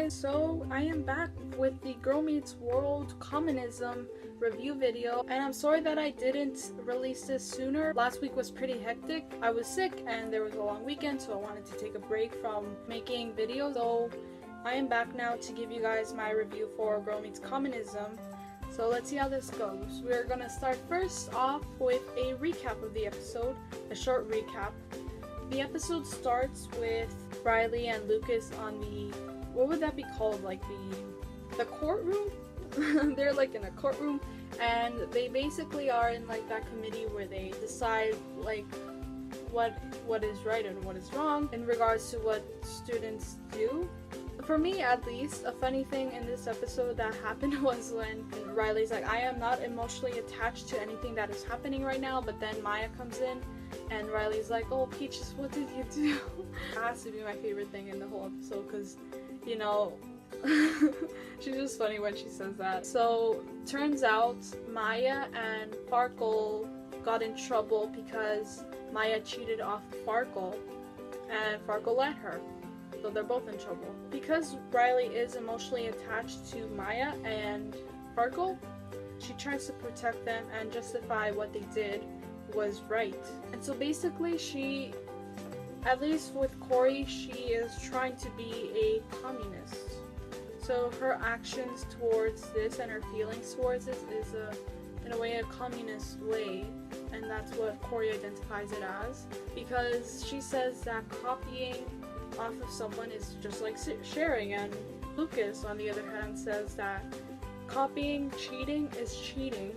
guys, so I am back with the Girl Meets World Commonism review video, and I'm sorry that I didn't release this sooner. Last week was pretty hectic. I was sick and there was a long weekend, so I wanted to take a break from making videos. So I am back now to give you guys my review for Girl Meets Commonism. So let's see how this goes. We're gonna start first off with a recap of the episode, a short recap. The episode starts with Riley and Lucas on the, what would that be called, like the courtroom? They're like in a courtroom, and they basically are in like that committee where they decide like what is right and what is wrong in regards to what students do. For me, at least, a funny thing in this episode that happened was when Riley's like, I am not emotionally attached to anything that is happening right now, but then Maya comes in and Riley's like, oh, Peaches, what did you do? That has to be my favorite thing in the whole episode because, you know, she's just funny when she says that. So, turns out Maya and Farkle got in trouble because Maya cheated off Farkle and Farkle let her. So they're both in trouble. Because Riley is emotionally attached to Maya and Farkle, she tries to protect them and justify what they did was right. And so basically she, at least with Corey, she is trying to be a communist. So her actions towards this and her feelings towards this is in a way a communist way, and that's what Corey identifies it as, because she says that copying off of someone is just like sharing, and Lucas on the other hand says that copying cheating is cheating,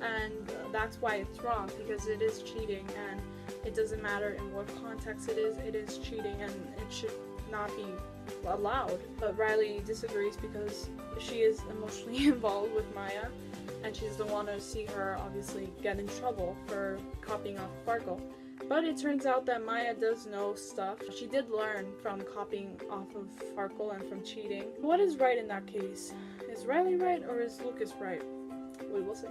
and that's why it's wrong, because it is cheating and it doesn't matter in what context it is cheating and it should not be allowed. But Riley disagrees because she is emotionally involved with Maya and she's the one to see her obviously get in trouble for copying off Farkle. But it turns out that Maya does know stuff. She did learn from copying off of Farkle and from cheating. What is right in that case? Is Riley right or is Lucas right? We will see.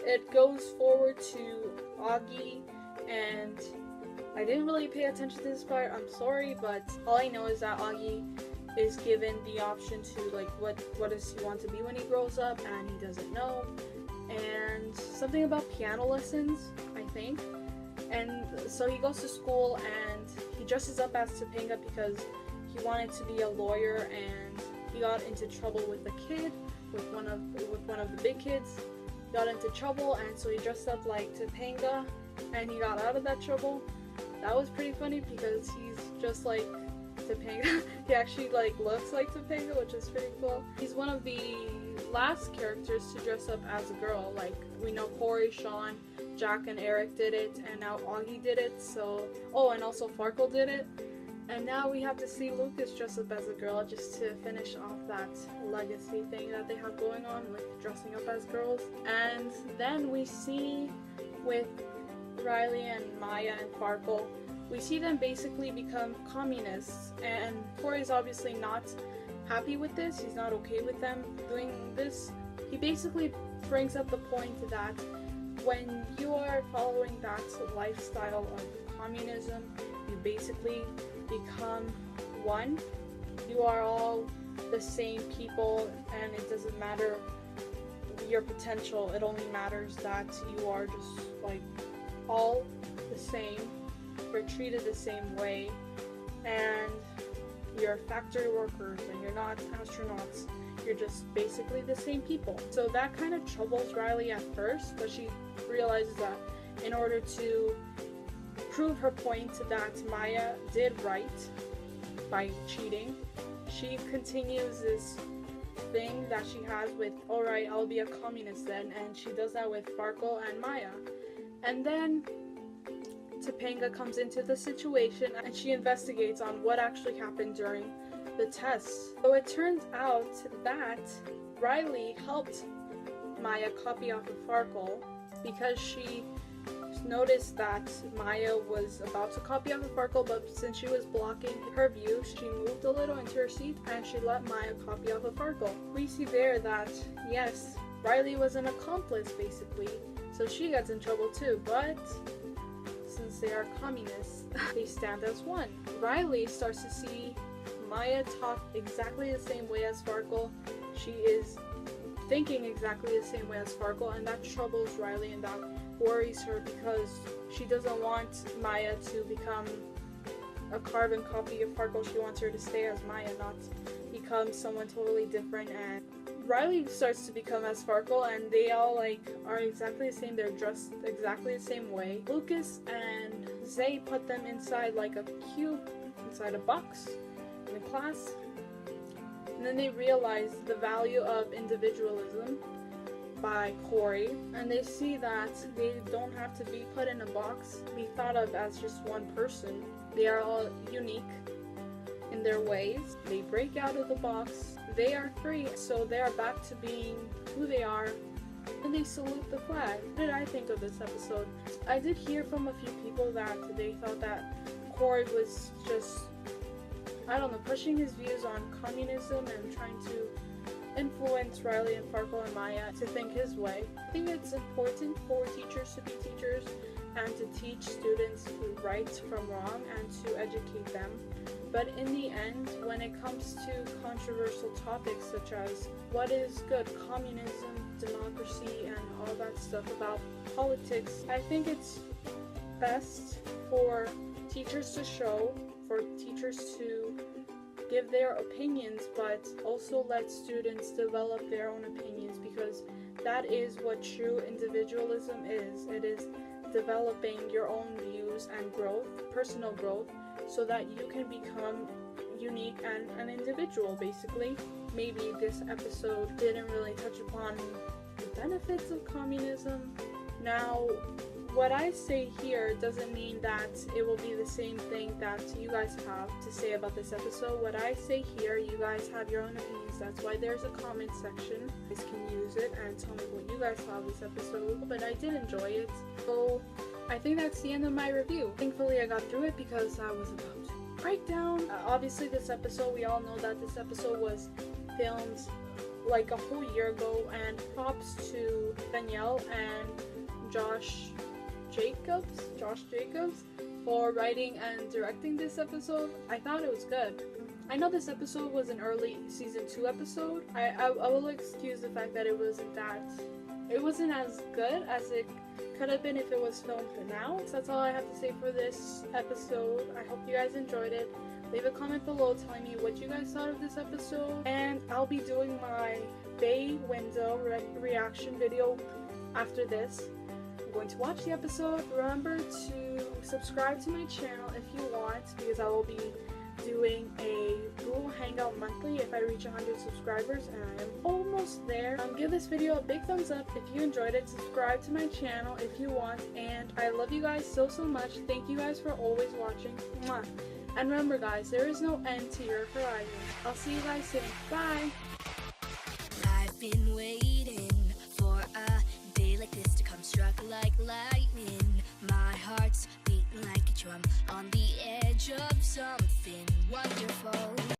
It goes forward to Augie, and I didn't really pay attention to this part, I'm sorry, but all I know is that Augie is given the option to like what does he want to be when he grows up, and he doesn't know. And something about piano lessons, I think. And so he goes to school and he dresses up as Topanga because he wanted to be a lawyer, and he got into trouble with a kid, with one of the big kids. He got into trouble, and so he dressed up like Topanga and he got out of that trouble. That was pretty funny because he's just like Topanga. He actually like looks like Topanga, which is pretty cool. He's one of the last characters to dress up as a girl. Like, we know Corey, Sean, Jack, and Eric did it, and now Augie did it. So, oh, and also Farkle did it. And now we have to see Lucas dress up as a girl just to finish off that legacy thing that they have going on, like dressing up as girls. And then we see with Riley and Maya and Farkle, we see them basically become communists, and Corey's obviously not happy with this. He's not okay with them doing this. He basically brings up the point that when you are following that lifestyle of communism, you basically become one. You are all the same people, and it doesn't matter your potential. It only matters that you are just like all the same. You're treated the same way, and you're factory workers and you're not astronauts. You're just basically the same people. So that kind of troubles Riley at first, but she realizes that in order to prove her point that Maya did right by cheating, she continues this thing that she has with, alright, I'll be a communist then, and she does that with Farkle and Maya. And then Topanga comes into the situation and she investigates on what actually happened during the tests. So it turns out that Riley helped Maya copy off of Farkle because she noticed that Maya was about to copy off of Farkle, but since she was blocking her view, she moved a little into her seat and she let Maya copy off of Farkle. We see there that, yes, Riley was an accomplice basically, so she gets in trouble too, but since they are communists, they stand as one. Riley starts to see Maya talked exactly the same way as Sparkle. She is thinking exactly the same way as Sparkle, and that troubles Riley and that worries her because she doesn't want Maya to become a carbon copy of Sparkle. She wants her to stay as Maya, not become someone totally different. And Riley starts to become as Sparkle, and they all like are exactly the same. They're dressed exactly the same way. Lucas and Zay put them inside like a cube, inside a box in a class. And then they realize the value of individualism by Corey, and they see that they don't have to be put in a box, be thought of as just one person. They are all unique in their ways. They break out of the box. They are free, so they are back to being who they are, and they salute the flag. What did I think of this episode? I did hear from a few people that they thought that Corey was just, I don't know, pushing his views on communism and trying to influence Riley and Sparkle and Maya to think his way. I think it's important for teachers to be teachers and to teach students right from wrong and to educate them. But in the end, when it comes to controversial topics such as what is good, communism, democracy, and all that stuff about politics, I think it's best for teachers to show, for teachers to give their opinions, but also let students develop their own opinions, because that is what true individualism is. It is developing your own views and growth, personal growth, so that you can become unique and an individual, basically. Maybe this episode didn't really touch upon the benefits of communism. Now, what I say here doesn't mean that it will be the same thing that you guys have to say about this episode. What I say here, you guys have your own opinions. That's why there's a comment section. You guys can use it and tell me what you guys thought of this episode. But I did enjoy it. So I think that's the end of my review. Thankfully I got through it because I was about to break down. Obviously this episode, we all know that this episode was filmed like a whole year ago, and props to Danielle and Josh Jacobs for writing and directing this episode. I thought it was good. I know this episode was an early season 2 episode. I will excuse the fact that it wasn't as good as it could have been if it was filmed now. So that's all I have to say for this episode. I hope you guys enjoyed it. Leave a comment below telling me what you guys thought of this episode, and I'll be doing my Bay Window reaction video after this. I'm going to watch the episode. Remember to subscribe to my channel if you want, because I will be doing a Google Hangout monthly if I reach 100 subscribers, and I am almost there. Give this video a big thumbs up if you enjoyed it. Subscribe to my channel if you want, and I love you guys so much. Thank you guys for always watching. Mwah. And remember guys, there is no end to your horizon. I'll see you guys soon. Bye! I've been waiting for a day like this to come, struck like lightning. My heart's beating like a drum on the edge of something wonderful.